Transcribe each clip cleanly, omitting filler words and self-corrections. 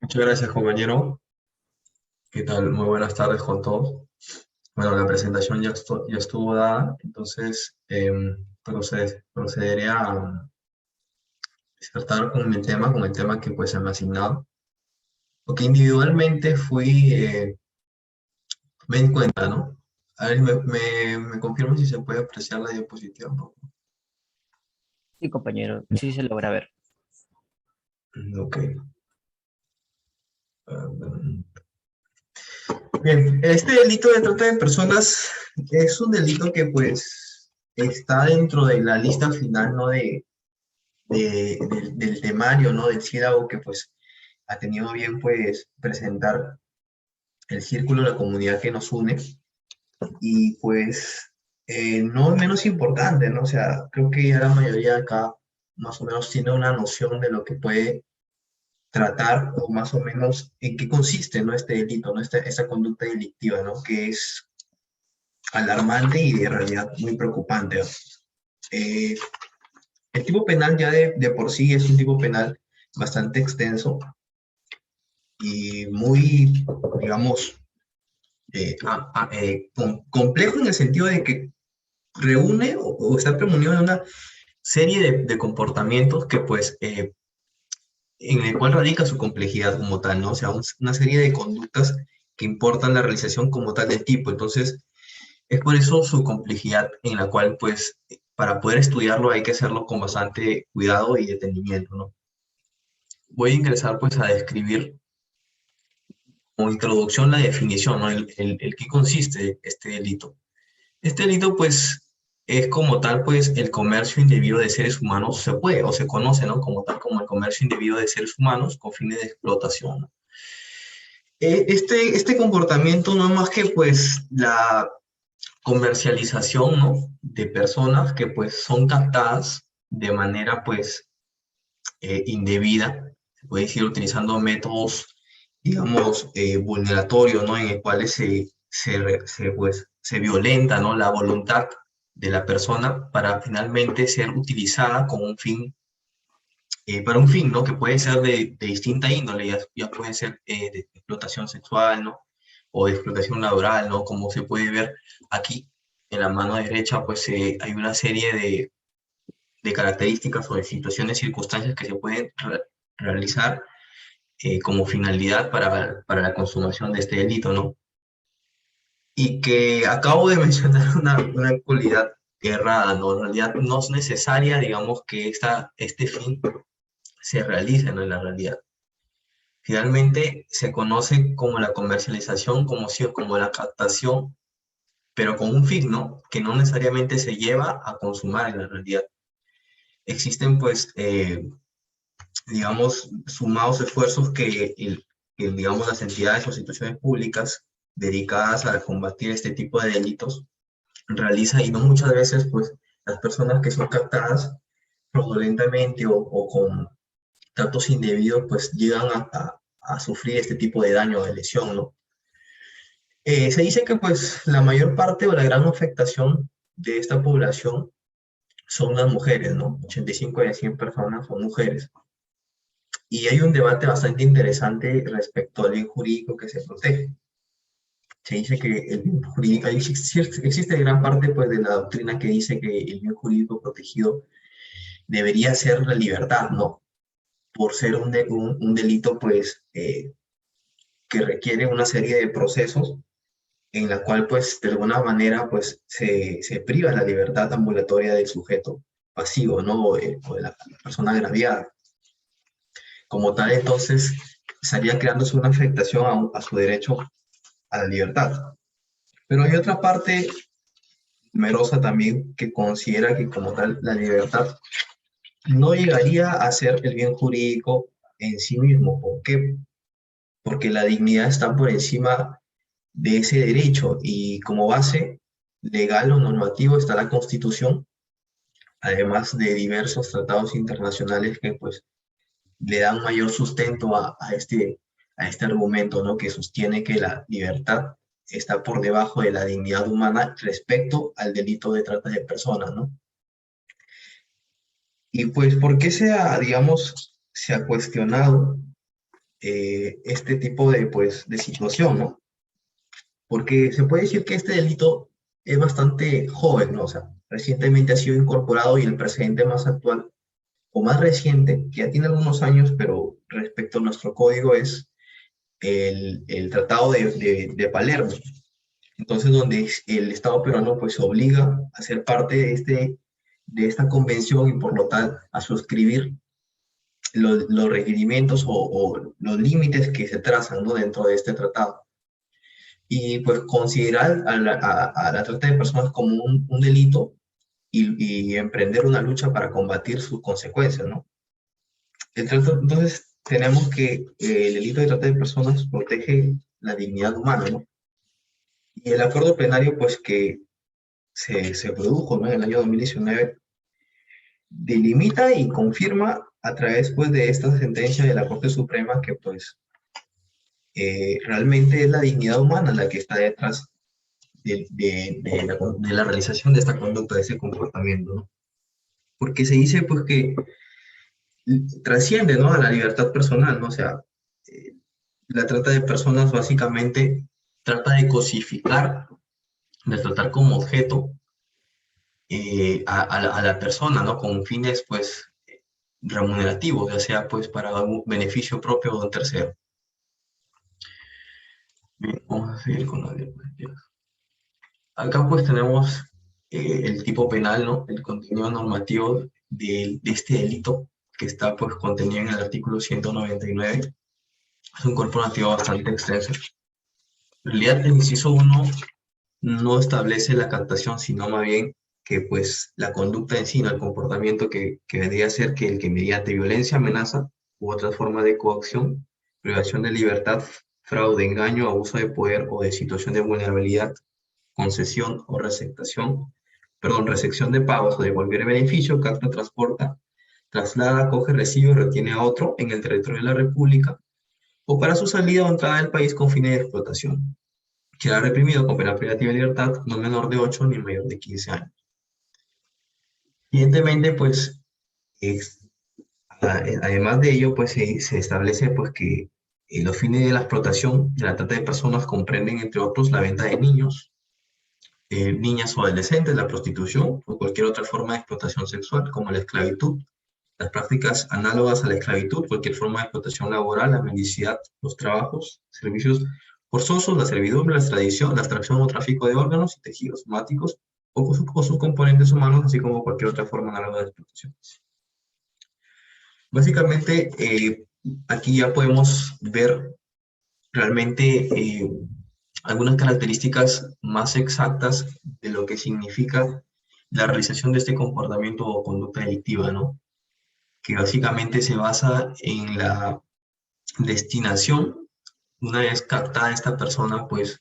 Muchas gracias, compañero. ¿Qué tal? Muy buenas tardes con todos. Bueno, la presentación ya estuvo dada, entonces procederé a disertar con el tema que pues se me ha asignado. Porque individualmente me di cuenta, ¿no? A ver, me confirmo si se puede apreciar la diapositiva, ¿no? Sí, compañero, sí se logra ver. Ok. Bien, este delito de trata de personas es un delito que pues está dentro de la lista final, ¿no? Del temario, ¿no? Del sílabo que pues ha tenido bien pues presentar el círculo, la comunidad que nos une y pues no menos importante, ¿no? O sea, creo que ya la mayoría de acá más o menos tiene una noción de lo que puede tratar o más o menos en qué consiste, ¿no? Este delito, ¿no? Esta conducta delictiva, ¿no? Que es alarmante y de realidad muy preocupante, ¿no? Eh, el tipo penal ya de por sí es un tipo penal bastante extenso y muy, digamos, complejo en el sentido de que reúne o está premunido de una serie de comportamientos que pues en el cual radica su complejidad como tal, ¿no? O sea, una serie de conductas que importan la realización como tal del tipo. Entonces, es por eso su complejidad en la cual pues para poder estudiarlo hay que hacerlo con bastante cuidado y detenimiento, ¿no? Voy a ingresar pues a describir como introducción la definición, ¿no? El qué consiste este delito. Este delito, pues, es como tal, pues, el comercio indebido de seres humanos, se puede o se conoce, ¿no? Como tal, como el comercio indebido de seres humanos con fines de explotación, ¿no? Este comportamiento no es más que, pues, la comercialización, ¿no? De personas que, pues, son captadas de manera, pues, indebida, se puede decir, utilizando métodos, digamos, vulneratorios, ¿no? En el cuales se violenta, ¿no? La voluntad de la persona para finalmente ser utilizada con un fin, para un fin, ¿no? Que puede ser de distinta índole, ya puede ser de explotación sexual, ¿no? O de explotación laboral, ¿no? Como se puede ver aquí en la mano derecha, pues hay una serie de características o de situaciones, circunstancias que se pueden realizar como finalidad para la consumación de este delito, ¿no? Y que acabo de mencionar una cualidad errada, ¿no? En realidad no es necesaria, digamos, que este fin se realice, ¿no? En la realidad. Finalmente se conoce como la comercialización, como la captación, pero con un fin, ¿no? Que no necesariamente se lleva a consumar en la realidad. Existen, pues, digamos, sumados esfuerzos digamos, las entidades o instituciones públicas dedicadas a combatir este tipo de delitos realizan, y no muchas veces, pues, las personas que son captadas fraudulentamente o con tratos indebidos, pues, llegan a sufrir este tipo de daño o de lesión, ¿no? Se dice que, pues, la mayor parte o la gran afectación de esta población son las mujeres, ¿no? 85 de 100 personas son mujeres. Y hay un debate bastante interesante respecto al bien jurídico que se protege. Se dice que el bien jurídico, existe gran parte pues, de la doctrina que dice que el bien jurídico protegido debería ser la libertad, ¿no? Por ser un delito pues, que requiere una serie de procesos en la cual pues de alguna manera pues se priva la libertad ambulatoria del sujeto pasivo, ¿no? O de la persona agraviada. Como tal, entonces, estaría creándose una afectación a su derecho a la libertad. Pero hay otra parte numerosa también que considera que como tal la libertad no llegaría a ser el bien jurídico en sí mismo. ¿Por qué? Porque la dignidad está por encima de ese derecho y como base legal o normativo está la Constitución, además de diversos tratados internacionales que pues le dan mayor sustento a este argumento, ¿no? Que sostiene que la libertad está por debajo de la dignidad humana respecto al delito de trata de personas, ¿no? Y pues, ¿por qué digamos, se ha cuestionado este tipo de, pues, de situación, ¿no? Porque se puede decir que este delito es bastante joven, ¿no? O sea, recientemente ha sido incorporado y el precedente más actual o más reciente, que ya tiene algunos años, pero respecto a nuestro código es el Tratado de Palermo. Entonces, donde el Estado peruano pues obliga a ser parte de esta convención y por lo tal a suscribir los requerimientos o los límites que se trazan, ¿no? Dentro de este tratado. Y pues considerar a la trata de personas como un delito y emprender una lucha para combatir sus consecuencias, ¿no? Entonces, tenemos que el delito de trata de personas protege la dignidad humana, ¿no? Y el acuerdo plenario, pues que se produjo, ¿no? En el año 2019, delimita y confirma a través, pues, de esta sentencia de la Corte Suprema que, pues, realmente es la dignidad humana la que está detrás de la realización de esta conducta, de ese comportamiento, ¿no? Porque se dice, pues, que trasciende, ¿no? A la libertad personal, ¿no? O sea, eh, la trata de personas básicamente trata de cosificar, de tratar como objeto a la persona, ¿no? Con fines, pues, remunerativos, ya sea, pues, para algún beneficio propio o de un tercero. Bien, vamos a seguir con la diapositiva. Acá, pues, tenemos el tipo penal, ¿no? El contenido normativo de este delito que está, pues, contenido en el artículo 199. Es un cuerpo normativo bastante extenso. En realidad, el inciso 1 no establece la captación, sino más bien que pues la conducta en sí, ¿no? El comportamiento que vendría a ser que el que mediante violencia, amenaza u otra forma de coacción, privación de libertad, fraude, engaño, abuso de poder o de situación de vulnerabilidad, concesión o receptación, perdón, recepción de pagos o de cualquier beneficio, capta, transporta, traslada, coge, recibe o retiene a otro en el territorio de la República o para su salida o entrada del país con fines de explotación. Queda reprimido con pena privativa de libertad no menor de 8 ni mayor de 15 años. Evidentemente, pues, es, además de ello, pues se establece pues, que los fines de la explotación de la trata de personas comprenden, entre otros, la venta de niños, niñas o adolescentes, la prostitución o cualquier otra forma de explotación sexual, como la esclavitud, las prácticas análogas a la esclavitud, cualquier forma de explotación laboral, la mendicidad, los trabajos, servicios forzosos, la servidumbre, la extradición, la extracción o tráfico de órganos y tejidos somáticos o sus componentes humanos, así como cualquier otra forma análoga de explotación. Básicamente, aquí ya podemos ver realmente algunas características más exactas de lo que significa la realización de este comportamiento o conducta delictiva, ¿no? Que básicamente se basa en la destinación, una vez captada esta persona, pues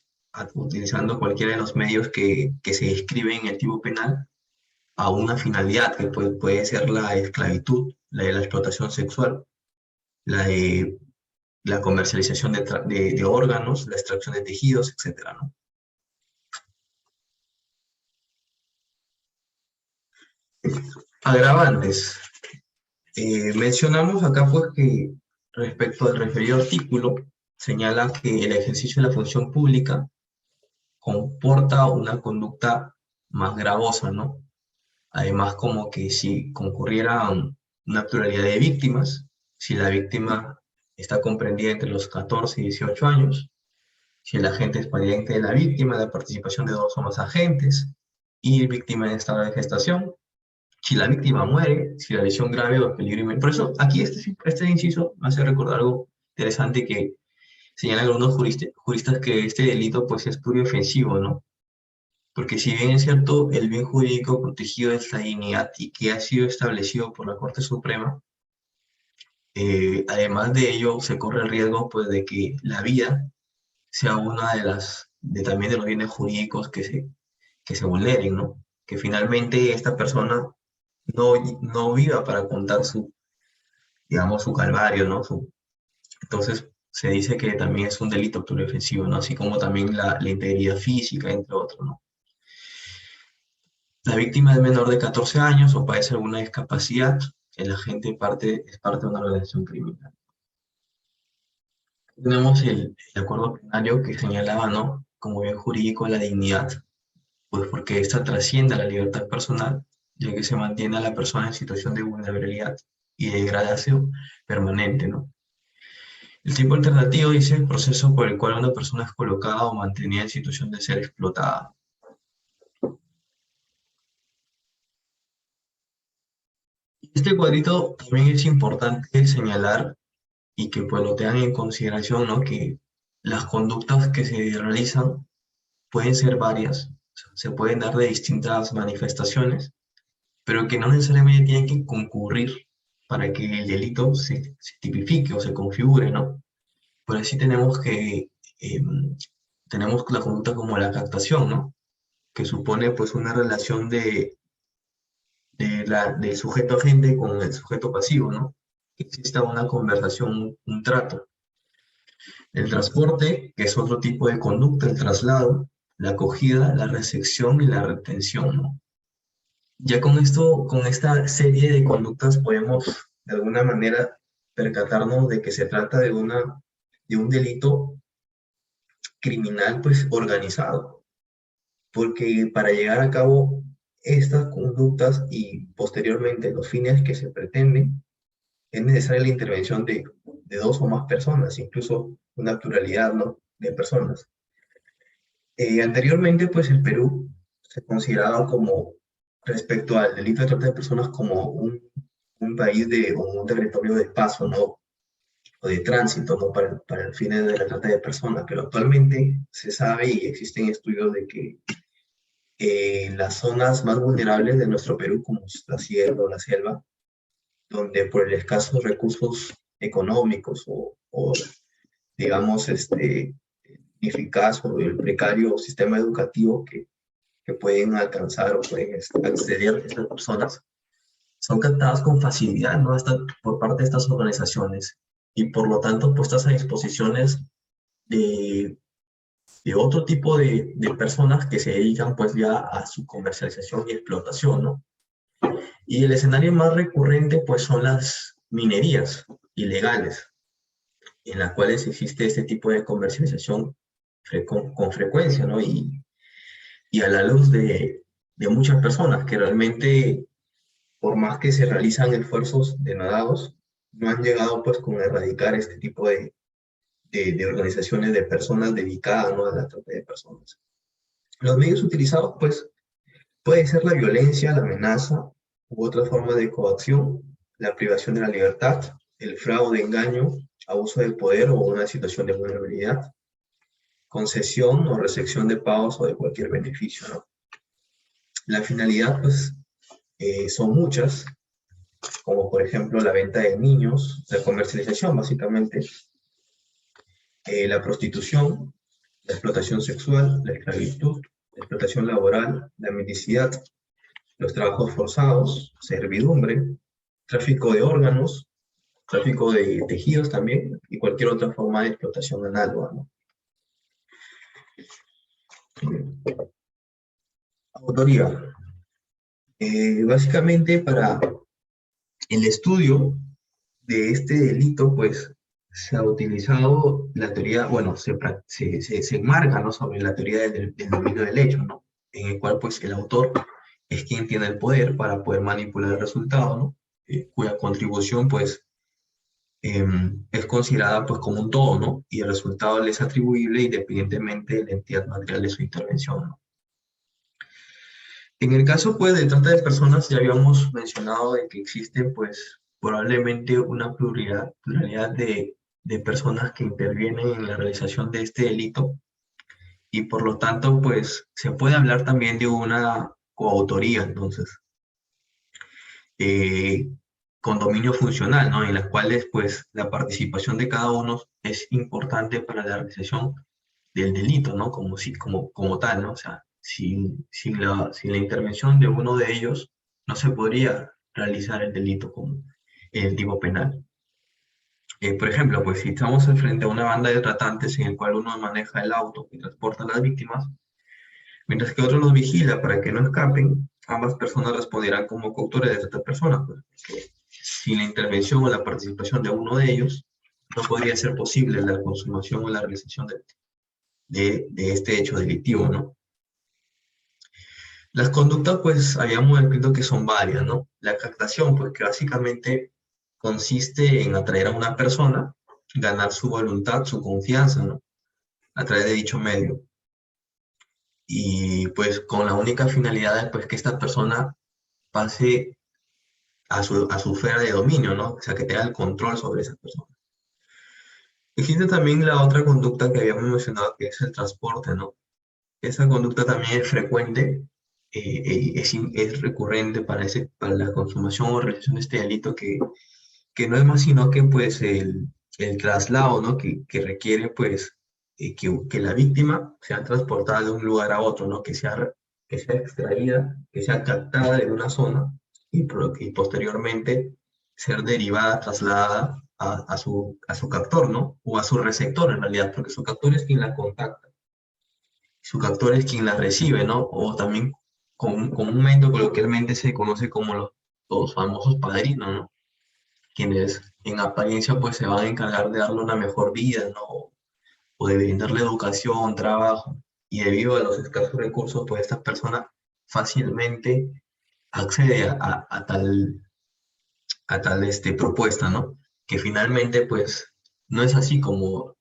utilizando cualquiera de los medios que se describen en el tipo penal, a una finalidad que puede ser la esclavitud, la de la explotación sexual, la de la comercialización de órganos, la extracción de tejidos, etcétera, ¿no? Agravantes. Mencionamos acá pues que respecto al referido artículo, señala que el ejercicio de la función pública comporta una conducta más gravosa, ¿no? Además, como que si concurriera una pluralidad de víctimas, si la víctima está comprendida entre los 14 y 18 años, si el agente es pariente de la víctima, la participación de dos o más agentes, y víctima en estado de gestación, si la víctima muere, si la lesión grave o el peligro inminente. Por eso, aquí este inciso me hace recordar algo interesante que señalan algunos juristas que este delito pues es pluriofensivo, ¿no? Porque si bien es cierto, el bien jurídico protegido es la dignidad y que ha sido establecido por la Corte Suprema, además de ello se corre el riesgo pues, de que la vida sea una también de los bienes jurídicos que se vulneren, ¿no? Que finalmente esta persona no viva para contar digamos, su calvario, ¿no? Entonces se dice que también es un delito pluriofensivo, ¿no? Así como también la integridad física, entre otros, ¿no? La víctima es menor de 14 años o padece alguna discapacidad, el agente es parte de una organización criminal. tenemos el acuerdo plenario que señalaba, ¿no? Como bien jurídico la dignidad, pues porque esta trasciende a la libertad personal, ya que se mantiene a la persona en situación de vulnerabilidad y de degradación permanente, ¿no? El tipo alternativo dice el proceso por el cual una persona es colocada o mantenida en situación de ser explotada. Este cuadrito también es importante señalar y que pues lo tengan en consideración, ¿no? Que las conductas que se realizan pueden ser varias, se pueden dar de distintas manifestaciones, pero que no necesariamente tienen que concurrir para que el delito se tipifique o se configure, ¿no? Por así tenemos la conducta como la captación, ¿no? Que supone pues una relación del sujeto agente con el sujeto pasivo, ¿no? Que exista una conversación, un trato. El transporte, que es otro tipo de conducta, el traslado, la acogida, la recepción y la retención, ¿no? Ya con esto, con esta serie de conductas podemos de alguna manera percatarnos de que se trata de un delito criminal pues organizado, porque para llegar a cabo estas conductas y posteriormente los fines que se pretenden, es necesaria la intervención de dos o más personas, incluso una pluralidad, ¿no? De personas. Anteriormente, pues el Perú se consideraba como, respecto al delito de trata de personas, como un país o un territorio de paso, ¿no? O de tránsito, ¿no? Para el fin de la trata de personas, pero actualmente se sabe y existen estudios de que las zonas más vulnerables de nuestro Perú, como la sierra o la selva, donde por el escasos recursos económicos o digamos, ineficaz o el precario sistema educativo que pueden alcanzar o pueden acceder a estas personas, son captadas con facilidad, ¿no? Por parte de estas organizaciones y por lo tanto puestas a disposiciones de, de otro tipo de personas que se dedican pues ya a su comercialización y explotación, ¿no? Y el escenario más recurrente pues son las minerías ilegales, en las cuales existe este tipo de comercialización con frecuencia, ¿no? Y a la luz de muchas personas que realmente, por más que se realizan esfuerzos denodados, no han llegado pues con erradicar este tipo de organizaciones de personas dedicadas, ¿no? A la trata de personas. Los medios utilizados pues puede ser la violencia, la amenaza u otra forma de coacción, la privación de la libertad, el fraude, engaño, abuso del poder o una situación de vulnerabilidad, concesión o recepción de pagos o de cualquier beneficio, ¿no? La finalidad, pues, son muchas, como por ejemplo la venta de niños, la comercialización, básicamente, la prostitución, la explotación sexual, la esclavitud, la explotación laboral, la mendicidad, los trabajos forzados, servidumbre, tráfico de órganos, tráfico de tejidos también, y cualquier otra forma de explotación análoga, ¿no? Autoría. Básicamente para el estudio de este delito, pues se ha utilizado la teoría, bueno, se enmarca, ¿no? Sobre la teoría del dominio del hecho, ¿no? En el cual pues el autor es quien tiene el poder para poder manipular el resultado, ¿no? Cuya contribución pues es considerada pues como un todo, ¿no? Y el resultado le es atribuible independientemente de la entidad material de su intervención, ¿no? En el caso, pues, de trata de personas, ya habíamos mencionado de que existe, pues, probablemente una pluralidad de personas que intervienen en la realización de este delito y por lo tanto, pues, se puede hablar también de una coautoría, entonces, eh, con dominio funcional, ¿no? En las cuales, pues, la participación de cada uno es importante para la realización del delito, ¿no? Como tal, ¿no? O sea, sin la intervención de uno de ellos, no se podría realizar el delito como el tipo penal. Por ejemplo, pues si estamos al frente a una banda de tratantes en el cual uno maneja el auto y transporta a las víctimas, mientras que otro los vigila para que no escapen, ambas personas responderán como coautores de estas personas, pues, porque sin la intervención o la participación de uno de ellos, no podría ser posible la consumación o la realización de este hecho delictivo, ¿no? Las conductas, pues, habíamos escrito que son varias, ¿no? La captación, pues, que básicamente consiste en atraer a una persona, ganar su voluntad, su confianza, ¿no? A través de dicho medio. Y, pues, con la única finalidad de, pues, que esta persona pase a su esfera de dominio, ¿no? O sea, que tenga el control sobre esa persona. Existe también la otra conducta que habíamos mencionado, que es el transporte, ¿no? Esa conducta también es frecuente, es recurrente para la consumación o realización de este delito que no es más sino que pues el traslado, ¿no? Que requiere pues que la víctima sea transportada de un lugar a otro, ¿no? Que sea extraída, que sea captada de una zona y posteriormente ser derivada, trasladada a su captor, ¿no? O a su receptor en realidad, porque su captor es quien la contacta, su captor es quien la recibe, ¿no? O también comúnmente, coloquialmente se conoce como los famosos padrinos, ¿no? Quienes en apariencia pues se van a encargar de darle una mejor vida, ¿no? O de brindarle educación, trabajo. Y debido a los escasos recursos, pues esta persona fácilmente accede a tal propuesta, ¿no? Que finalmente pues no es así como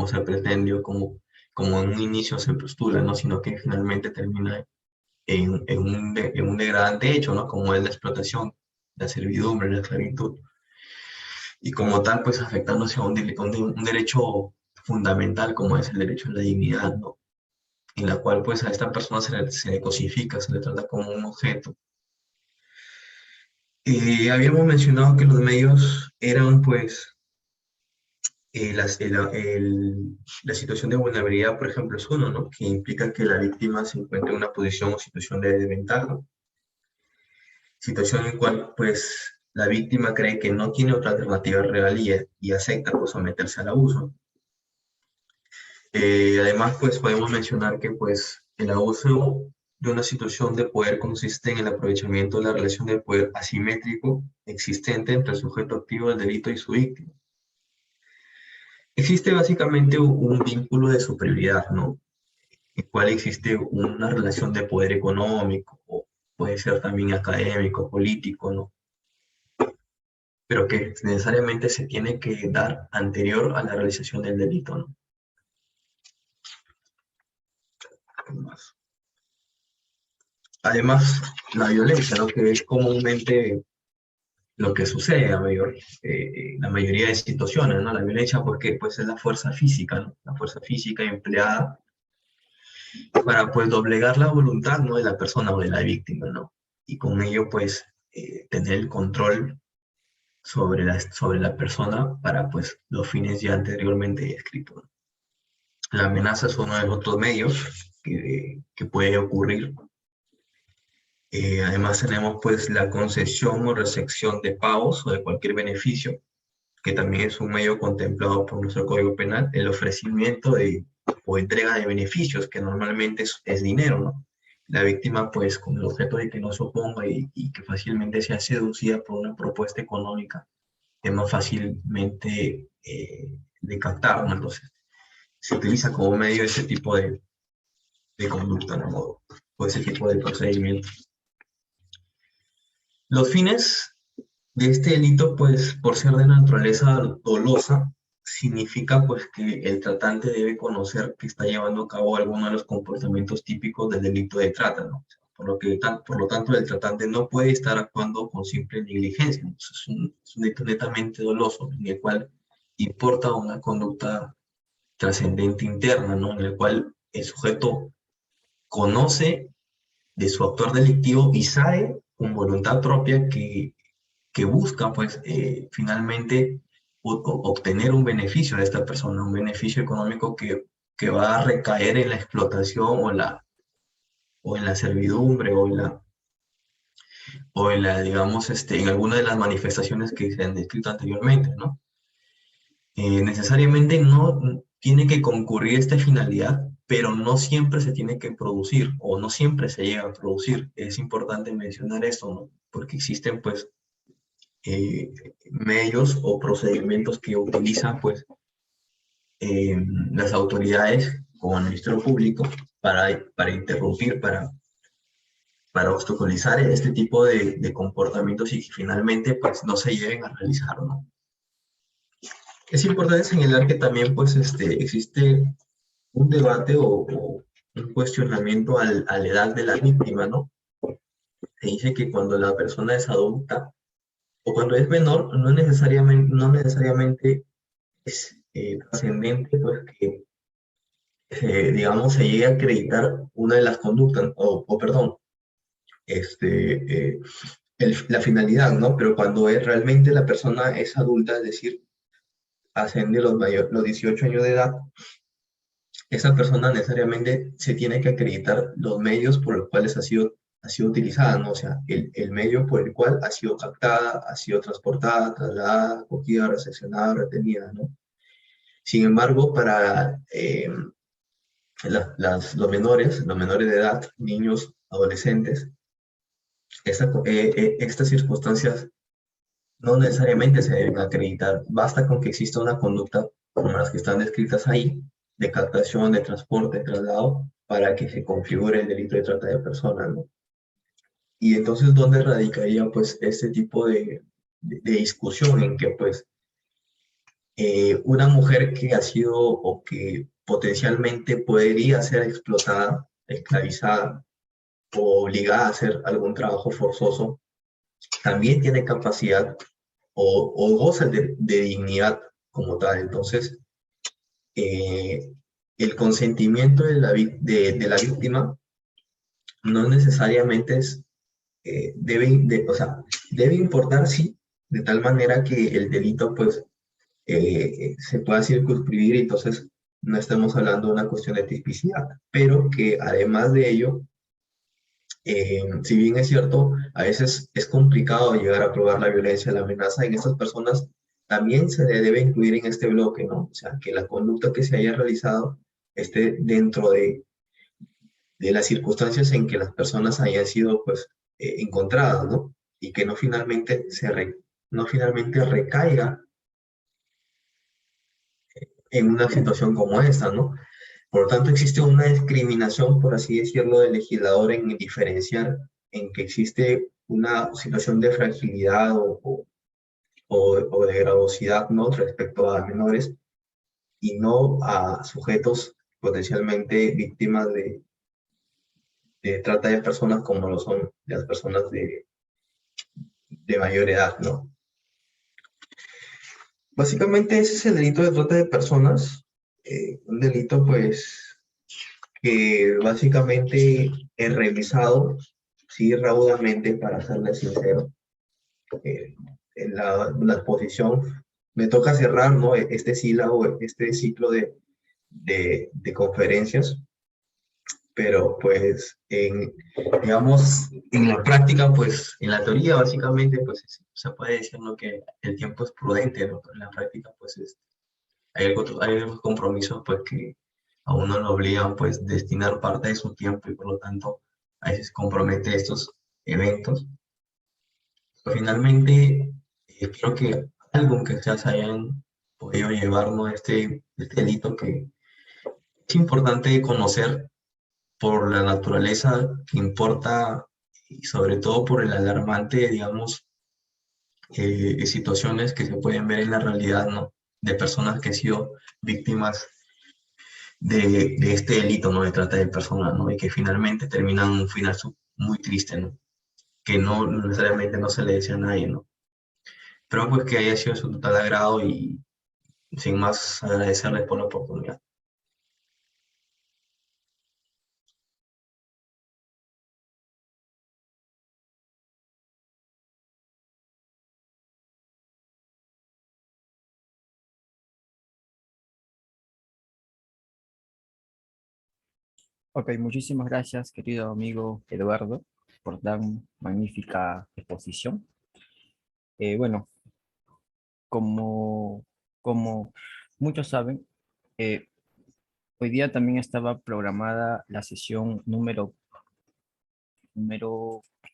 se pretendió, como en un inicio se postula, ¿no? Sino que finalmente termina en un degradante hecho, ¿no? Como es la explotación, la servidumbre, la esclavitud. Y como tal, pues afectándose a un derecho fundamental como es el derecho a la dignidad, ¿no? En la cual pues a esta persona se le cosifica, se le trata como un objeto. Habíamos mencionado que los medios eran pues la situación de vulnerabilidad, por ejemplo, es uno, ¿no? Que implica que la víctima se encuentre en una posición o situación de desventaja, situación en cual pues la víctima cree que no tiene otra alternativa real y acepta pues someterse al abuso. Además, pues podemos mencionar que pues el abuso de una situación de poder consiste en el aprovechamiento de la relación de poder asimétrico existente entre el sujeto activo del delito y su víctima. Existe básicamente un vínculo de superioridad, ¿no? En el cual existe una relación de poder económico, o puede ser también académico, político, ¿no? Pero que necesariamente se tiene que dar anterior a la realización del delito, ¿no? Además, la violencia, ¿no? Que es comúnmente lo que sucede la mayoría de situaciones, ¿no? La violencia porque pues es la fuerza física, ¿no? La fuerza física empleada para pues doblegar la voluntad, ¿no? De la persona o de la víctima, ¿no? Y con ello pues tener el control sobre la persona para pues los fines ya anteriormente descritos, ¿no? La amenaza es uno de los otros medios que puede ocurrir. Además tenemos pues la concesión o recepción de pagos o de cualquier beneficio, que también es un medio contemplado por nuestro Código Penal, el ofrecimiento o entrega de beneficios, que normalmente es dinero, ¿no? La víctima, pues, con el objeto de que no se oponga y que fácilmente sea seducida por una propuesta económica, es más fácilmente de captar, ¿no? Entonces, se utiliza como medio ese tipo de conducta, ¿no? O ese tipo de procedimiento. Los fines de este delito, pues, por ser de naturaleza dolosa, significa, pues, que el tratante debe conocer que está llevando a cabo alguno de los comportamientos típicos del delito de trata, ¿no? Por lo tanto, el tratante no puede estar actuando con simple negligencia, ¿no? Es un delito netamente doloso, en el cual importa una conducta trascendente interna, ¿no? En el cual el sujeto conoce de su actuar delictivo y sabe con voluntad propia que busca, pues, finalmente obtener un beneficio de esta persona, un beneficio económico que va a recaer en la explotación o en la servidumbre digamos, en alguna de las manifestaciones que se han descrito anteriormente, ¿no? Necesariamente no tiene que concurrir esta finalidad, pero no siempre se tiene que producir o no siempre se llega a producir. Es importante mencionar esto, ¿no? Porque existen, pues, medios o procedimientos que utilizan pues las autoridades como el Ministerio Público para interrumpir, para obstaculizar este tipo de comportamientos y que finalmente pues no se lleguen a realizar, ¿no? Es importante señalar que también pues existe un debate o un cuestionamiento a la edad de la víctima, ¿no? Se dice que cuando la persona es adulta o cuando es menor, no necesariamente es trascendente pues que digamos, se llegue a acreditar una de las conductas, o perdón, este, la finalidad, ¿no? Pero cuando realmente la persona es adulta, es decir, asciende los 18 años de edad, esa persona necesariamente se tiene que acreditar los medios por los cuales ha sido utilizada, ¿no? O sea, el medio por el cual ha sido captada, ha sido transportada, trasladada, acogida, recepcionada, retenida, ¿no? Sin embargo, para los menores de edad, niños, adolescentes, estas circunstancias no necesariamente se deben acreditar. Basta con que exista una conducta como las que están descritas ahí, de captación, de transporte, de traslado, para que se configure el delito de trata de personas, ¿no? Y entonces, ¿dónde radicaría pues este tipo de discusión en que pues una mujer que ha sido o que potencialmente podría ser explotada, esclavizada o obligada a hacer algún trabajo forzoso, también tiene capacidad o goza de dignidad como tal? Entonces, eh, el consentimiento de la víctima no necesariamente o sea, debe importar, sí, de tal manera que el delito, pues, se pueda circunscribir y entonces no estamos hablando de una cuestión de tipicidad, pero que además de ello, si bien es cierto, a veces es complicado llegar a probar la violencia, la amenaza en estas personas, también se le debe incluir en este bloque, ¿no? O sea, que la conducta que se haya realizado esté dentro de las circunstancias en que las personas hayan sido, pues, encontradas, ¿no? Y que no finalmente recaiga en una situación como esta, ¿no? Por lo tanto, existe una discriminación, por así decirlo, del legislador en diferenciar en que existe una situación de fragilidad o de gravosidad, ¿no? Respecto a menores y no a sujetos potencialmente víctimas de trata de personas como lo son las personas de mayor edad, ¿no? Básicamente ese es el delito de trata de personas, un delito pues que básicamente he revisado, sí, raudamente, para serle sincero, eh, en la exposición. Me toca cerrar, ¿no? Este sílabo, este ciclo de conferencias, pero pues digamos, en la práctica, pues en la teoría básicamente, pues se puede decir, ¿no?, que el tiempo es prudente, ¿no? Pero en la práctica, pues hay algunos compromisos pues que a uno lo obligan pues destinar parte de su tiempo y por lo tanto a veces compromete estos eventos. Pero finalmente, creo que algo que ustedes hayan podido llevarnos este delito que es importante conocer por la naturaleza que importa y sobre todo por el alarmante, digamos, situaciones que se pueden ver en la realidad, ¿no? De personas que han sido víctimas de este delito, ¿no? De trata de personas, ¿no? Y que finalmente terminan un final muy triste, ¿no? Que no necesariamente no se le decía a nadie, ¿no? Pero pues que haya sido de su total agrado y sin más agradecerles por la oportunidad. Ok, muchísimas gracias, querido amigo Eduardo, por tan magnífica exposición. Bueno, como, como muchos saben, eh, hoy día también estaba programada la sesión número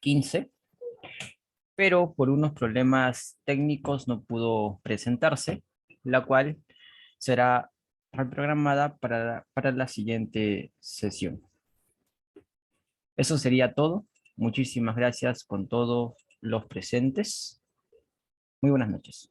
15, pero por unos problemas técnicos no pudo presentarse, la cual será reprogramada para la siguiente sesión. Eso sería todo. Muchísimas gracias con todos los presentes. Muy buenas noches.